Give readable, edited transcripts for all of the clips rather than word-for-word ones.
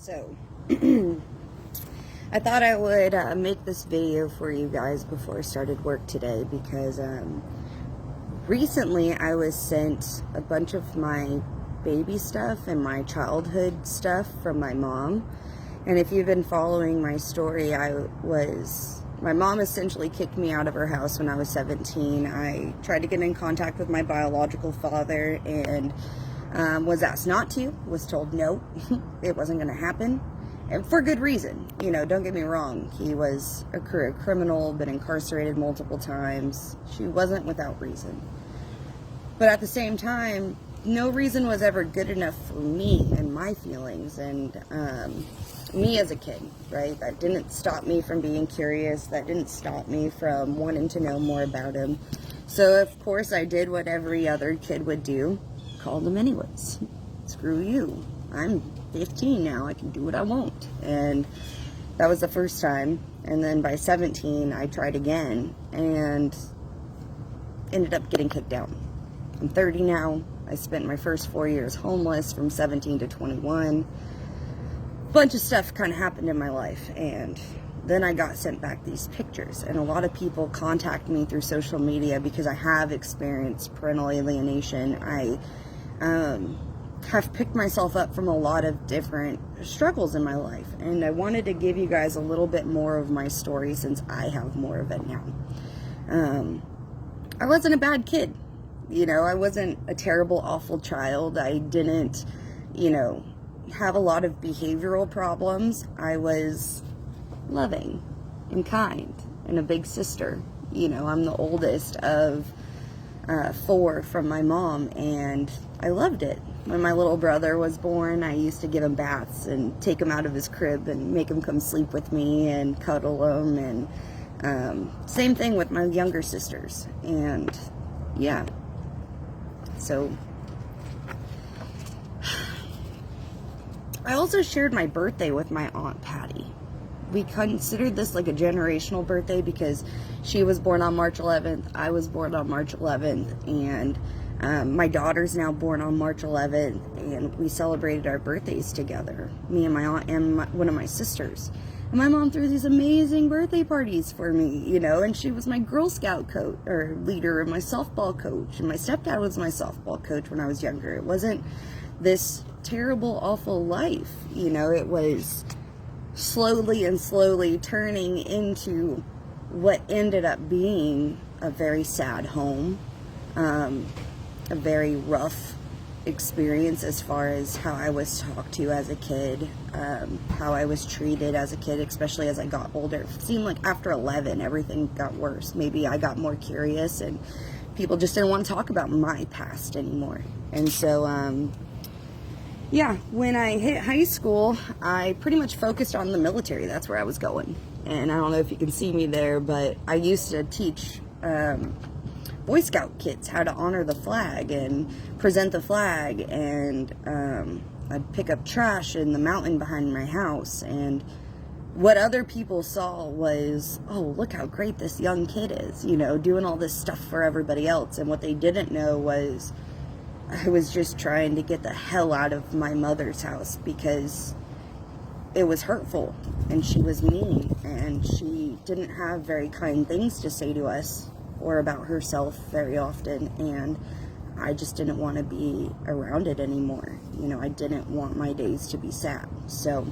So, I thought I would make this video for you guys before I started work today because recently I was sent a bunch of my baby stuff and my childhood stuff from my mom. And if you've been following my story, my mom essentially kicked me out of her house when I was 17. I tried to get in contact with my biological father and was asked not to, was told no, it wasn't going to happen. And for good reason, you know, don't get me wrong. He was a career criminal, been incarcerated multiple times. She wasn't without reason. But at the same time, no reason was ever good enough for me and my feelings and me as a kid, right? That didn't stop me from being curious. That didn't stop me from wanting to know more about him. So, of course, I did what every other kid would do. Called him anyways. Screw you. I'm 15 now. I can do what I want. And that was the first time. And then by 17, I tried again and ended up getting kicked out. I'm 30 now. I spent my first 4 years homeless from 17 to 21. A bunch of stuff kind of happened in my life. And then I got sent back these pictures. And a lot of people contact me through social media because I have experienced parental alienation. I have picked myself up from a lot of different struggles in my life. And I wanted to give you guys a little bit more of my story since I have more of it now. I wasn't a bad kid. You know, I wasn't a terrible, awful child. I didn't, you know, have a lot of behavioral problems. I was loving and kind and a big sister. You know, I'm the oldest of 4 from my mom, and I loved it. When my little brother was born, I used to give him baths and take him out of his crib and make him come sleep with me and cuddle him, and same thing with my younger sisters. And yeah, so I also shared my birthday with my Aunt Patty. We considered this like a generational birthday because she was born on March 11th, I was born on March 11th, and my daughter's now born on March 11th, and we celebrated our birthdays together, me and my aunt and one of my sisters. And my mom threw these amazing birthday parties for me, you know, and she was my Girl Scout coach or leader and my softball coach, and my stepdad was my softball coach when I was younger. It wasn't this terrible, awful life, you know, it was slowly turning into what ended up being a very sad home, a very rough experience as far as how I was talked to as a kid, how I was treated as a kid, especially as I got older. It seemed like after 11, everything got worse. Maybe I got more curious and people just didn't want to talk about my past anymore. And so, yeah, when I hit high school, I pretty much focused on the military. That's where I was going. And I don't know if you can see me there, but I used to teach Boy Scout kids how to honor the flag and present the flag. And I'd pick up trash in the mountain behind my house. And what other people saw was, oh, look how great this young kid is, you know, doing all this stuff for everybody else. And what they didn't know was I was just trying to get the hell out of my mother's house because it was hurtful and she was mean and she didn't have very kind things to say to us or about herself very often, and I just didn't want to be around it anymore. You know, I didn't want my days to be sad. So,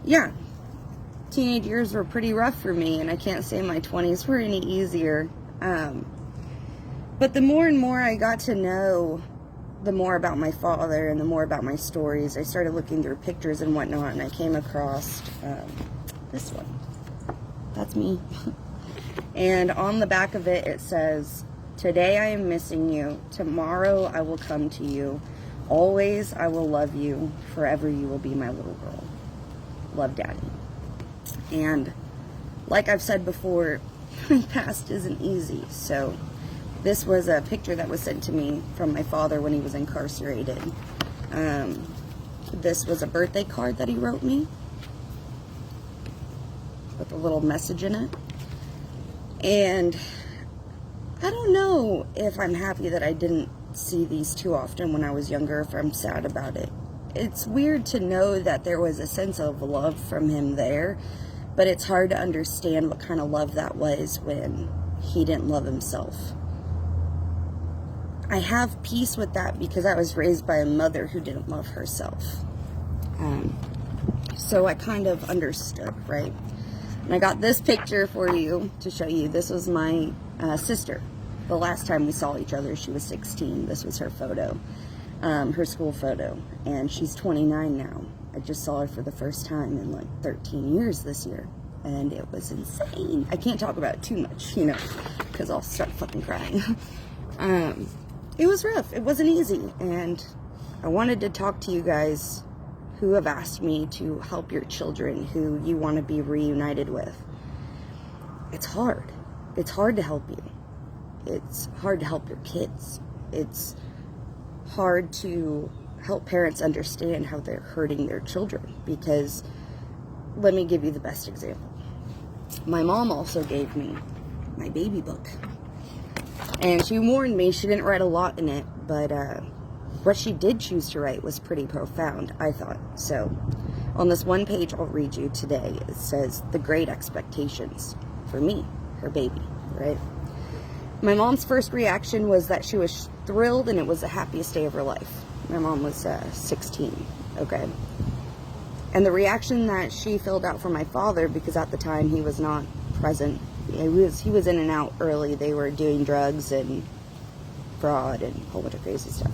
yeah, teenage years were pretty rough for me, and I can't say my 20s were any easier. But the more and more I got to know the more about my father and the more about my stories, I started looking through pictures and whatnot, and I came across this one. That's me. And on the back of it, it says, "Today I am missing you. Tomorrow I will come to you. Always I will love you. Forever you will be my little girl. Love, Daddy." And like I've said before, my past isn't easy, so this was a picture that was sent to me from my father when he was incarcerated. This was a birthday card that he wrote me with a little message in it. And I don't know if I'm happy that I didn't see these too often when I was younger, if I'm sad about it. it's weird to know that there was a sense of love from him there, but it's hard to understand what kind of love that was when he didn't love himself. I have peace with that because I was raised by a mother who didn't love herself. So I kind of understood, right? And I got this picture for you to show you. This was my sister. The last time we saw each other, she was 16. This was her photo, her school photo. And she's 29 now. I just saw her for the first time in like 13 years this year. And it was insane. I can't talk about it too much, you know, because I'll start fucking crying. It was rough. It wasn't easy. And I wanted to talk to you guys who have asked me to help your children who you want to be reunited with. It's hard. It's hard to help you. It's hard to help your kids. It's hard to help parents understand how they're hurting their children, because let me give you the best example. My mom also gave me my baby book, and she warned me. She didn't write a lot in it, but what she did choose to write was pretty profound, I thought. So on this one page I'll read you today, it says, "The great expectations," for me, her baby, right? My mom's first reaction was that she was thrilled and it was the happiest day of her life. My mom was 16, okay? And the reaction that she filled out for my father, because at the time he was not present, he was in and out early. They were doing drugs and fraud and a whole bunch of crazy stuff.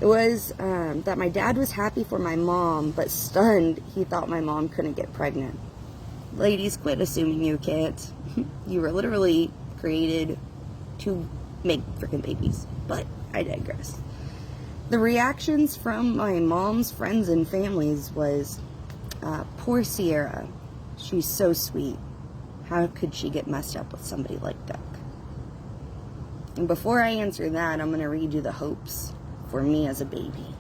It was that my dad was happy for my mom, but stunned he thought my mom couldn't get pregnant. Ladies, quit assuming you can't. You were literally created to make freaking babies. But I digress. The reactions from my mom's friends and families was, poor Sierra. She's so sweet. How could she get messed up with somebody like Duck? And before I answer that, I'm going to read you the hopes for me as a baby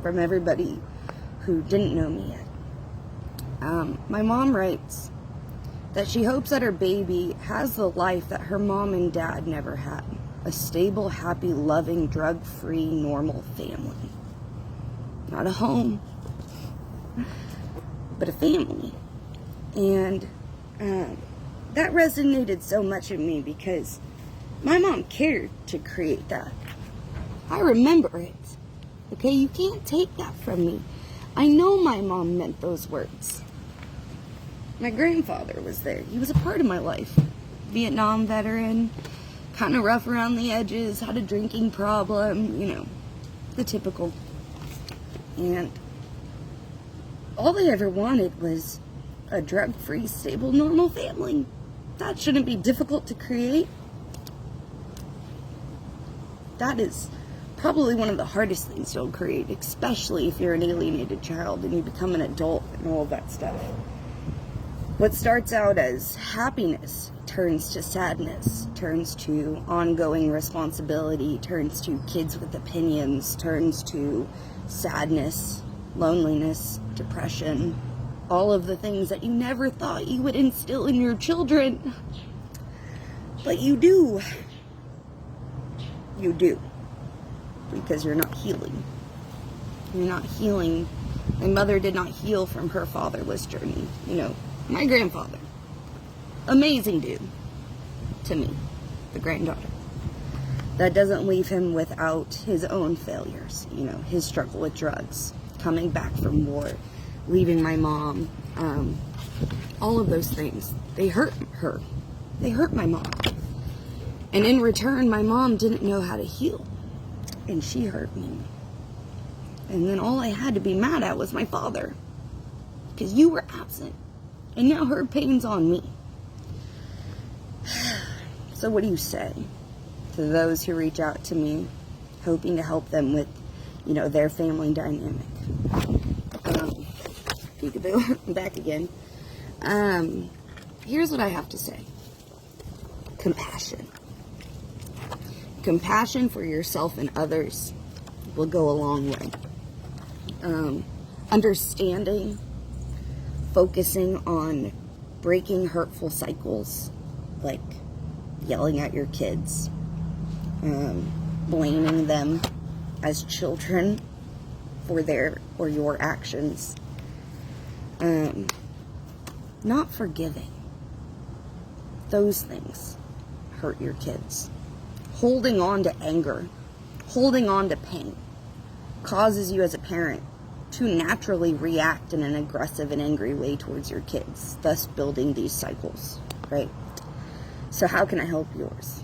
from everybody who didn't know me yet. My mom writes that she hopes that her baby has the life that her mom and dad never had. A stable, happy, loving, drug-free, normal family. Not a home, but a family. And that resonated so much in me because my mom cared to create that. I remember it. Okay, you can't take that from me. I know my mom meant those words. My grandfather was there. He was a part of my life. Vietnam veteran, kind of rough around the edges, had a drinking problem, you know, the typical. And all they ever wanted was a drug-free, stable, normal family. That shouldn't be difficult to create. That is probably one of the hardest things you'll create, especially if you're an alienated child and you become an adult and all of that stuff. What starts out as happiness turns to sadness, turns to ongoing responsibility, turns to kids with opinions, turns to sadness, loneliness, depression, all of the things that you never thought you would instill in your children. But you do. You do. Because you're not healing. You're not healing. My mother did not heal from her fatherless journey. You know, my grandfather, amazing dude to me, the granddaughter. That doesn't leave him without his own failures, you know, his struggle with drugs, coming back from war, leaving my mom, all of those things. They hurt her. They hurt my mom. And in return, my mom didn't know how to heal. And she hurt me. And then all I had to be mad at was my father. Because you were absent. And now her pain's on me. So what do you say to those who reach out to me, hoping to help them with, you know, their family dynamic? Peekaboo, I'm back again. Here's what I have to say. Compassion. Compassion for yourself and others will go a long way. Understanding, focusing on breaking hurtful cycles, like yelling at your kids, blaming them as children for their or your actions. Not forgiving. Those things hurt your kids. Holding on to anger, holding on to pain, causes you as a parent to naturally react in an aggressive and angry way towards your kids, thus building these cycles, right? So how can I help yours?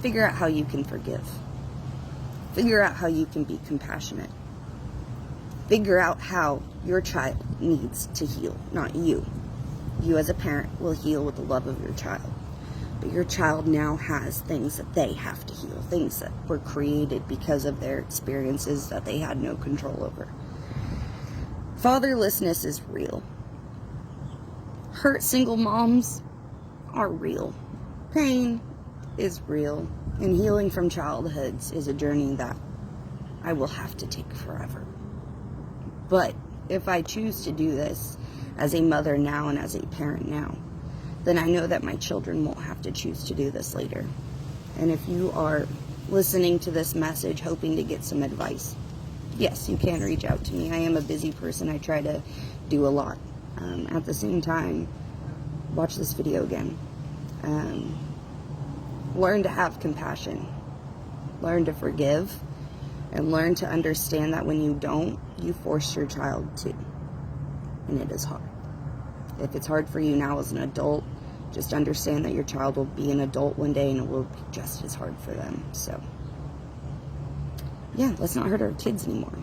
Figure out how you can forgive. Figure out how you can be compassionate. Figure out how your child needs to heal, not you. You as a parent will heal with the love of your child. But your child now has things that they have to heal, things that were created because of their experiences that they had no control over. Fatherlessness is real. Hurt single moms are real. Pain is real. And healing from childhoods is a journey that I will have to take forever. But if I choose to do this as a mother now and as a parent now, then I know that my children won't have to choose to do this later. And if you are listening to this message hoping to get some advice, yes, you can reach out to me. I am a busy person. I try to do a lot. At the same time, watch this video again. Learn to have compassion. Learn to forgive. And learn to understand that when you don't, you force your child to. And it is hard. If it's hard for you now as an adult, just understand that your child will be an adult one day and it will be just as hard for them. So, yeah, let's not hurt our kids anymore.